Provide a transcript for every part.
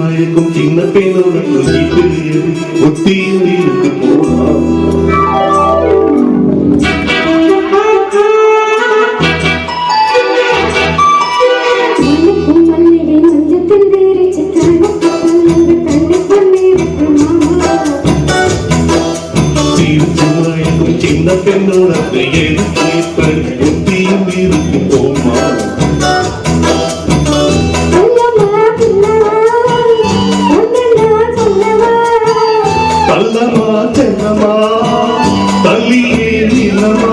மயக்கும் சின்ன பெண்ணோட ஒட்டியில் இருக்கு போனா சின்ன பெண்ணோட எதுக்கு இப்படி ஒட்டியும் இருக்கு போமா தள்ளமா செல்லமா தள்ளியே நிலமா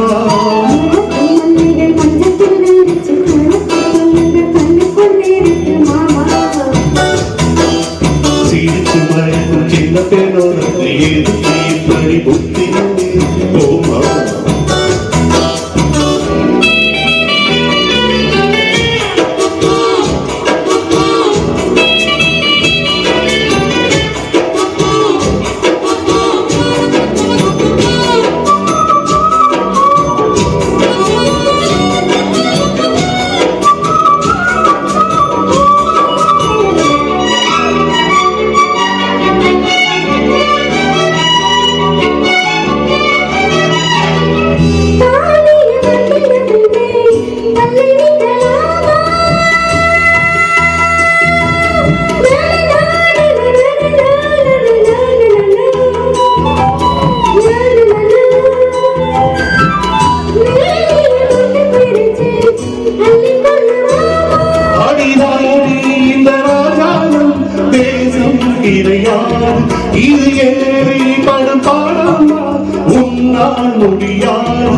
சிரிச்சு மயக்கும் சின்ன பெண்ணோட எதுக்கு இப்படி ஒட்டியும் இருக்கு போமா இது ஏறி படம் பாடாமா உன்னால் முடியாது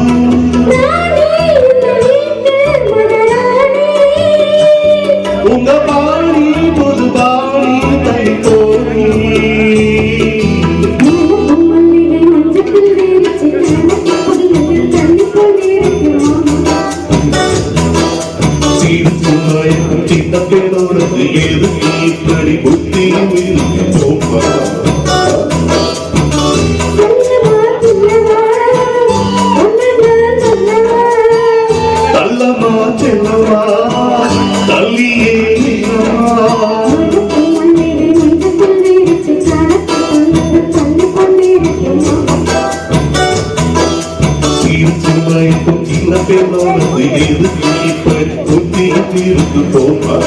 உங்க பாணி புது பாணி தை தோணி சின்ன பேரோட எதுக்கு இப்படி புத்தியும் இருக்கு போமா தள்ளமா செல்லமா தள்ளியே சின்ன பேரோட எதுக்கு இப்படி புத்தியும் இருக்கு போமா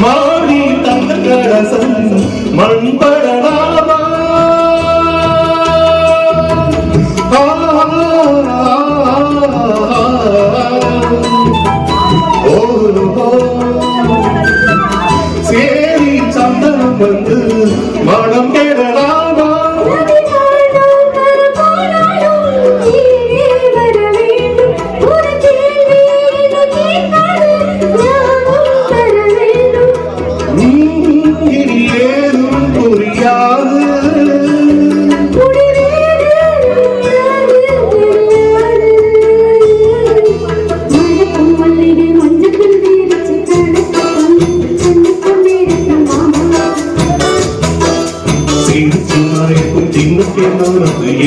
மாடி தந்த கரசம் மண்படலாமா சேரி சந்தனம் வந்து மனம் கெடலாமா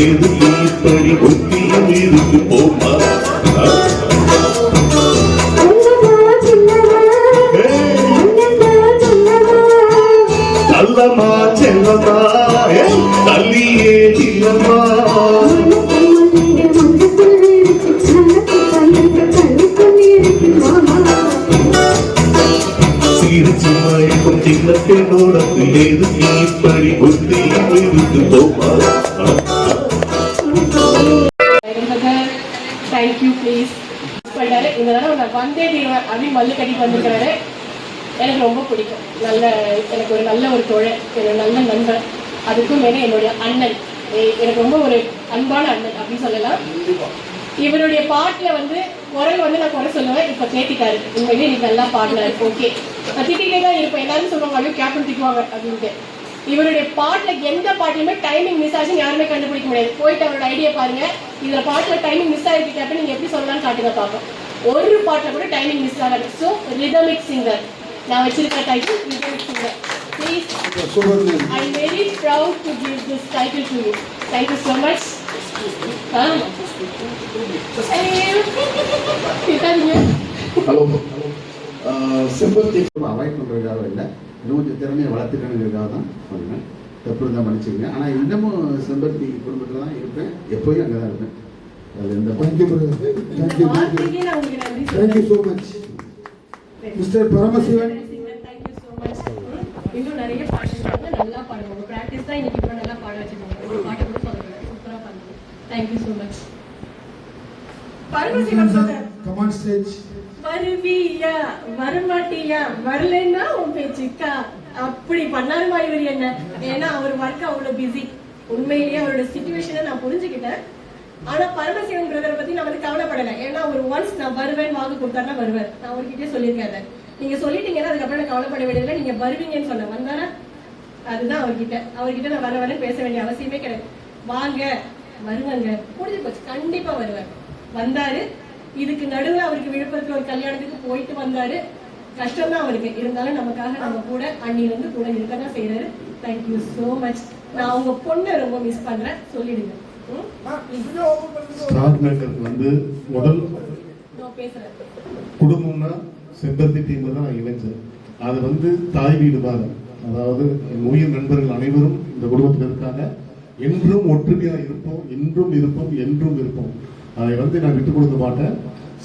எதுக்கு இப்படி ஒட்டியும் இருக்கு போமா தள்ளமா செல்லமா தள்ளியே நிலமா சிரிச்சு மயக்கும் சின்ன பெண்ணோட எதுக்கு இப்படி ஒட்டியும் இருக்கு போமா தேங்க்யூ ப்ளீஸ் பண்ணாரு. இந்த தடவை நான் வந்தே தீர்வேன் அப்படின்னு மல்லு கட்டி வந்திருக்கிறாரு. எனக்கு ரொம்ப பிடிக்கும். எனக்கு ஒரு நல்ல ஒரு தோழன், ஒரு நல்ல நண்பன். அதுக்கும் மேலே என்னுடைய அண்ணன், எனக்கு ரொம்ப ஒரு அன்பான அண்ணன் அப்படின்னு சொல்லலாம். இவருடைய பாட்டில் வந்து குரல் வந்து நான் குறை சொல்லுவேன், இப்போ தேத்திட்டாரு. உண்மையிலே நீ நல்லா பாடினாரு. ஓகே, நான் திட்டிகிட்டே தான் இருப்பேன். எல்லாரும் சொல்லுவாங்க ஐயோ கேப்டன் திட்டுவாங்க அப்படின்ட்டு. இவருடைய பாட்டில் எந்த பாட்டிலுமே டைமிங் மிஸ் ஆச்சுன்னு யாருமே கண்டுபிடிக்க முடியாது. போயிட்டு அவரோட ஐடியா பாருங்க. இதில் பாட்டில் டைமிங் மிஸ் ஆகிருக்கு கேப்டன், நீங்கள் எப்படி சொல்லலாம்னு காட்டுங்க பார்ப்போம். ஒரு பாட்டில் கூட டைமிங் மிஸ் ஆகாது. ஸோ ரிதமிக் சிங்கர் நான் வச்சிருக்கிற title rhythmic singer. Please, I am very proud to give this title to you. Thank you so much. Hello, செம்பருத்தி அவாய்ட் பண்ணுறதுக்காக இல்லை, இன்னும் கொஞ்சம் திறமையை வளர்த்துக்கணுங்கிறதுக்காக தான் சொன்னேன். தப்பு இருந்தால் மன்னிச்சுங்க. ஆனால் இன்னமும் செம்பருத்தி குடும்பத்தில் தான் இருப்பேன், எப்போயும் அங்கே தான் இருப்பேன். அதில் எந்த thank you so much mister Paramasivan. இன்னும் நிறைய பாடுறாங்க, நல்லா பாடுவாங்க. ப்ராக்டிஸ் தான் இன்னைக்கு இவ்வளோ நல்லா பாட வச்சுருக்காங்க. ஒரு பாட்டை கூட சொல்லுங்க, சூப்பராக பாடுங்க. Thank you so much. பரமசிவன் சொல்றேன். Come on stage. வருவியா வரமாட்டியா, வரலன்னா உன் பேச்சுக்கா. அப்படி பண்ணாருமா இவர் என்ன. ஏன்னா அவர் ஒர்க் அவ்வளோ பிஸி. உண்மையிலேயே அவரோட சிச்சுவேஷனை நான் புரிஞ்சுக்கிட்டேன். ஆனா பரமசிவன் பிரதரை பத்தி நான் வந்து கவலைப்படலை. ஏன்னா அவர் ஒன்ஸ் நான் வருவேன் வாக்கு கொடுத்தாருன்னா வருவார். நான் அவர்கிட்டே சொல்லியிருக்கேன். நீங்க சொல்லிட்டீங்கன்னா அதுக்கப்புறம் நான் கவலைப்பட வேண்டியதில்லை, நீங்க வருவீங்கன்னு சொன்ன வந்தாரா. அதுதான் அவர்கிட்ட நான் வரவேன்னு பேச வேண்டிய அவசியமே கிடையாது. வாங்க வருவாங்க, முடிஞ்சு போச்சு, கண்டிப்பா வருவார். வந்தாரு. இதுக்கு நடுவில் அவருக்கு விழுப்புரத்துல ஒரு கல்யாணத்துக்கு போயிட்டு வந்தாரு. கஷ்டம் தான் அவருக்கு, இருந்தாலும் நமக்காக நம்ம கூட அண்ணிலிருந்து கூட இருக்கதான் செய்யறாரு. Thank you so much. நான் உங்க பொண்ணை ரொம்ப மிஸ் பண்றேன், சொல்லிடுங்க. வந்து முதல் பேசுறேன். குடும்பம்னா செம்பருத்தி டீம்ல தான் நான் இணைஞ்சேன். அது வந்து தாய் வீடு தான். அதாவது என் உயிர் நண்பர்கள் அனைவரும் இந்த குடும்பத்தில் இருக்காங்க. என்றும் ஒற்றுமையா இருப்போம், இன்றும் இருப்போம், என்றும் இருப்போம். அதை வந்து நான் விட்டுக் கொடுக்க மாட்டேன்.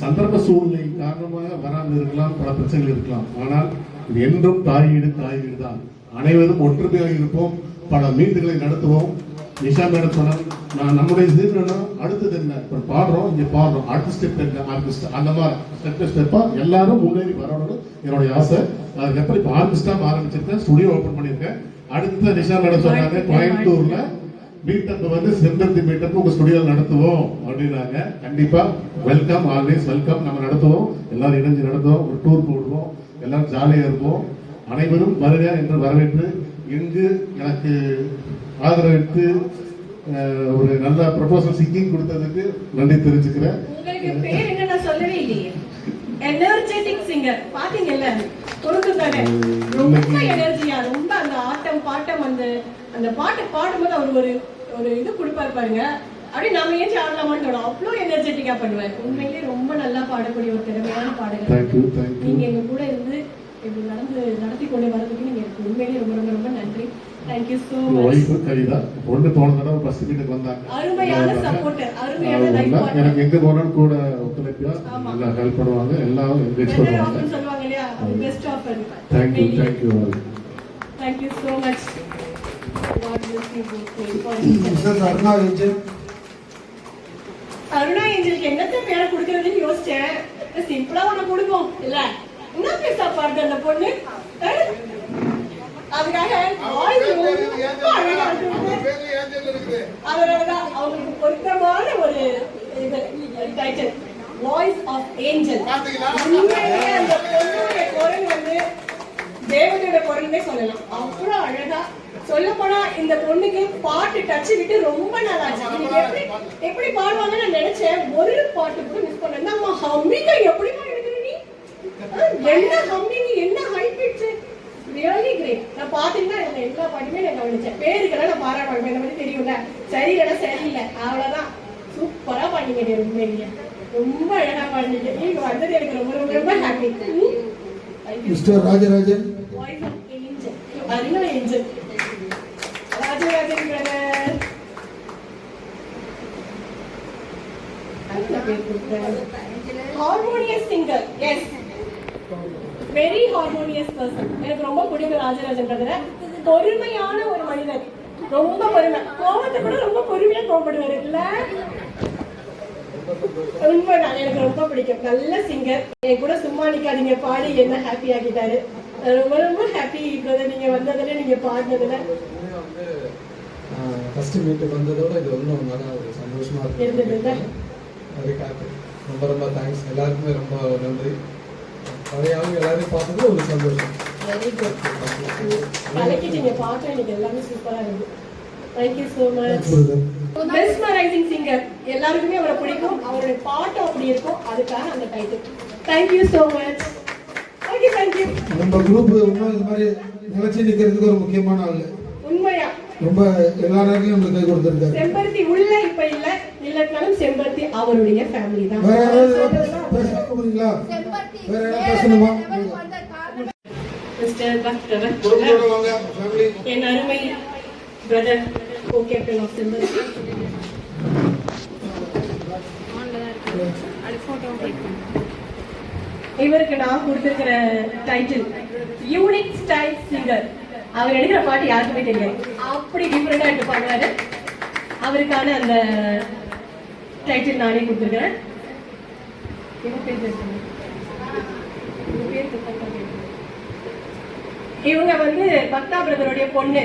சந்தர்ப்ப சூழ்நிலை காரணமாக வராமல் இருக்கலாம், பல பிரச்சனைகள் இருக்கலாம். ஆனால் இது என்றும் தாய் வீடு தான். அனைவரும் ஒற்றுமையாக இருப்போம், பல மீட்டுகளை நடத்துவோம். நிஷா மேடம் சொன்னாங்க, நான் நம்முடைய இதுன்னா அடுத்தது என்ன, ஒரு பாடுறோம், இங்கே பாடுறோம், அடுத்த ஸ்டெப் என்ன, ஆர்டிஸ்ட், அந்த மாதிரி ஸ்டெப்பா எல்லாரும் முன்னேறி வரணும்னு என்னுடைய ஆசை. அதுக்கப்புறம் இப்போ ஆர்டிஸ்டாக ஆரம்பிச்சிருக்கேன், ஸ்டுடியோ ஓப்பன் பண்ணியிருக்கேன். அடுத்த நிஷா மேடம் சொன்னாங்க, கோயம்புத்தூர்ல மீட்டப் வந்து செம்பருத்தி மீட்டப் உங்க ஸ்டுடியோ நடத்துவோம் அப்படின்னாங்க. கண்டிப்பா வெல்கம், ஆல்வேஸ் வெல்கம். நம்ம நடத்துவோம், எல்லாரும் இணைஞ்சு நடத்துவோம், ஒரு டூர் போடுவோம், எல்லாரும் ஜாலியா இருப்போம். அனைவரும் வருக என்று வரவேற்று இங்கு எனக்கு ஆதரவிட்டு ஒரு நல்ல ப்ரொபோசல் சிங்கிங் கொடுத்ததுக்கு நன்றி தெரிஞ்சுக்கிறேன். உங்களுக்கு பேர் என்ன நான் சொல்லவே இல்லையே. எனர்ஜெட்டிக் சிங்கர் பாத்தீங்கல்ல, கொடுக்குதானே ரொம்ப எனர்ஜியா, ரொம்ப அந்த ஆட்டம் பாட்டம், அந்த பாட்டு பாடும்போது அவர் ஒரு இது கொடுப்பாரு பாருங்க, அப்படியே நாம ஏன் ஆடலாமான்னு தோணும். அவ்வளோ எனர்ஜெட்டிக்கா பண்ணுவார். உண்மையிலேயே ரொம்ப நல்லா பாடக்கூடிய ஒரு திறமையான பாடகர். நீங்க எங்க கூட இருந்து இப்படி நடத்தி கொண்டு வரதுக்கு நீங்க எனக்கு உண்மையிலேயே ரொம்ப ரொம்ப ரொம்ப நன்றி. Thank you so much. கவிதா பொண்ணு போன தடவை பஸ் வீட்டுக்கு வந்தாங்க, அருமையான சப்போர்ட்டர், அருமையான லைஃப் பார்ட்னர். எனக்கு எங்க போனாலும் கூட ஒத்துழைப்பா நல்லா ஹெல்ப் பண்ணுவாங்க, எல்லாம் என்கரேஜ் பண்ணுவாங்க. சொல்லுவாங்க இல்லையா, best offer. Thank you so much. Aruna ஏஞ்சலுக்கு என்னத்த பேரை கொடுக்கறதுன்னு யோசிச்சேன். சிம்பிளா ஒண்ணு கொடுப்போம் இல்ல, என்ன பேசா பாருங்க அந்த பொண்ணு. அதுக்காக அதனாலதான் அவங்களுக்கு பொருத்தமான ஒரு டைட்டில் வாய்ஸ் ஆஃப் ஏஞ்சல். உண்மையிலேயே அந்த பொண்ணுடைய குரல் வந்து தேவதையோட குரல்னே சொல்லலாம். அவ்வளவு அழகா சொல்ல போனா இந்த பொண்ணுக்கு பாட்டு டச் விட்டு ரொம்ப நாள் ஆச்சு. எப்படி பாடுவாங்கன்னு நான் நினைச்சேன். ஒரு பாட்டு கூட மிஸ் பண்ணேன். நம்ம ஹம்மிங்க எப்படி எடுக்கிற நீ, என்ன ஹம்மிங், என்ன ஹை பிட்ச், ரியலி கிரேட். நான் பாத்தீங்கன்னா எல்லா பாட்டுமே நான் கவனிச்சேன். பேருக்கெல்லாம் நான் பாராட்டுவேன், இந்த மாதிரி தெரியும்ல, சரியில்லைன்னா சரியில்லை அவ்வளவுதான். சூப்பரா பாடிங்க, உண்மையிலேயே ரொம்ப அழகா பாடினீங்க. நீங்க வந்தது எனக்கு ரொம்ப ரொம்ப ரொம்ப happy. Mister Rajarajan, voice of angel, Aruna angel, Rajarajan brother. Harmonious singer, yes, very harmonious person. எனக்கு ரொம்ப பிடிக்கும் ராஜராஜன் பிரதரை. பொறுமையான ஒரு மனிதர், ரொம்ப பொறுமை. கோவத்தை கூட ரொம்ப பொறுமையா கோவப்படுவாரு இல்ல, உண்மைதான். எனக்கு ரொம்ப பிடிக்கும். நல்ல சிங்கர். என் கூட சும்மா நிக்காதீங்க, பாடி என்ன ஹாப்பி ஆகிட்டாரு. ரொம்ப ரொம்ப ஹாப்பி பிரதர், நீங்க வந்ததுல, நீங்க பாடினதுல. ஃபஸ்ட்டு மீட்டு வந்ததோட இது இன்னும் நல்லா ஒரு சந்தோஷமாக இருந்தது. இருக்குது. அதுக்காக ரொம்ப ரொம்ப தேங்க்ஸ். எல்லாருக்குமே ரொம்ப நன்றி. பழைய ஆளுங்க எல்லாரையும் பார்த்தது ஒரு சந்தோஷம். Very good. கலக்கிட்டீங்க, பார்க்க எனக்கு எல்லாமே சூப்பரா இருக்கு. Thank you so much. Mesmerising singer, எல்லாருக்குமே அவரை பிடிக்கும். அவருடைய பாட்டு அப்படி இருக்கும், அதுக்காக அந்த title. Thank you so much. Okay, thank you. நம்ம குரூப் இன்னும் இது மாதிரி நிலைச்சி நிற்கிறதுக்கு ஒரு முக்கியமான ஆள். உண்மையா ரொம்ப எல்லா நேரத்தையும் நம்மளுக்கு கை கொடுத்துருக்காரு. செம்பருத்தி உள்ள இப்ப இல்லனாலும் செம்பருத்தி அவருடைய ஃபேமிலி தான். வேற யாராவது பேச போறீங்களா? வேற யாராவது பேசணுமா? மிஸ்டர் பக்தர் குடும்பத்தோட வாங்க ஃபேமிலி. என் அருமை பிரதர் கோ கேப்டன் ஆஃப் செம்பருத்தி. இவருக்கு நான் கொடுத்திருக்கிற டைட்டில் யூனிக் ஸ்டைல் சிங்கர். அவர் எடுக்கிற பாட்டு யாருக்குமே தெரியாது, அப்படி டிஃப்ரெண்டா எடுத்து பாடுவாரு. அவருக்கான அந்த டைட்டில் நானே கொடுத்துருக்கிறேன். இவங்க வந்து பக்தா பிரதருடைய பொண்ணு.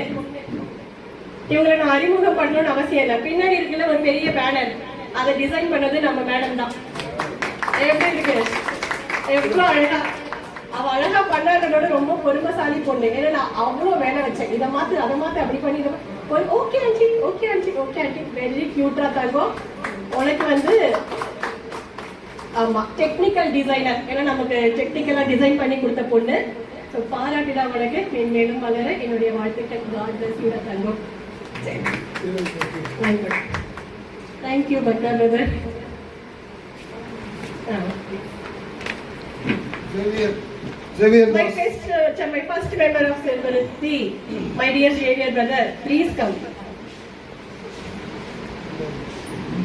இவங்களை நான் அறிமுகம் பண்ணணும்னு அவசியம் இல்லை. பின்னாடி இருக்குல்ல ஒரு பெரிய பேனர், அதை டிசைன் பண்ணது நம்ம மேடம் தான். எப்படி இருக்கு, எவ்வளவு அழகா. அவ அழகா பண்ணாததோட ரொம்ப பொறுமைசாலி பொண்ணு. ஏன்னா நான் அவ்வளவு வேலை வச்சேன், இதை மாத்து அதை மாத்து அப்படி பண்ணி okay aunty okay aunty okay aunty. Very கியூட்டா தங்கம். உனக்கு வந்து ஆமா டெக்னிக்கல் டிசைனர், ஏன்னா நமக்கு டெக்னிக்கலா டிசைன் பண்ணி கொடுத்த பொண்ணு. ஸோ பாராட்டிடா உனக்கு, மேலும் வளர என்னுடைய வாழ்த்துக்கள். காட் பிளஸ் யூ தங்கம். Thank you Bhakta brother. Xavier My boss. first member of Silverati, my dear Xavier brother, please come.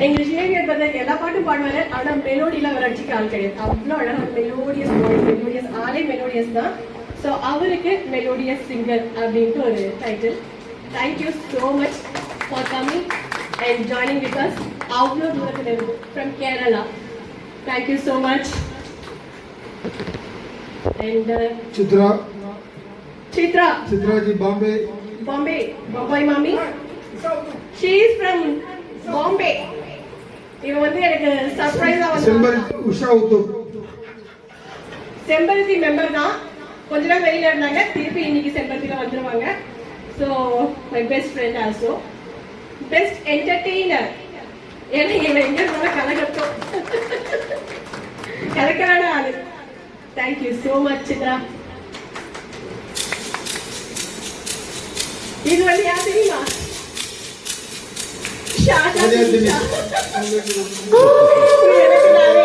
எங்க Xavier brother எல்லா பாட்டும் பாடுவாரு, ஆனா மெலோடியில அவர் அடிச்சுக்க ஆள் கிடையாது. அவ்வளோ அழகா மெலோடியஸ் வாய்ஸ், மெலோடியஸ் ஆளே மெலோடியஸ் தான். ஸோ அவருக்கு மெலோடியஸ் சிங்கர் அப்படின்ட்டு ஒரு title. Thank you so much for coming and joining with us. அவ்வளோ தூரத்தில் இருந்து from Kerala. Thank you so much. And Chitra ji, Bombay. Bombay mami. She is from Bombay. இவ வந்து எனக்கு சர்ப்ரைஸா வந்து Sembarthi Usha Uthup. செம்பருத்தி மெம்பர் தான். கொஞ்ச நாள் வெளியில இருந்தாங்க, திருப்பி இன்னைக்கு செம்பருத்தில வந்துருவாங்க. So my best friend also, best entertainer. ஏன்னா இவன் எங்க இருந்தாலும் கலகட்டும், கலக்கிறான ஆளு. Thank you so much Chitra. இது வந்து யார் தெரியுமா? ஷாஷா. எனக்கு நானே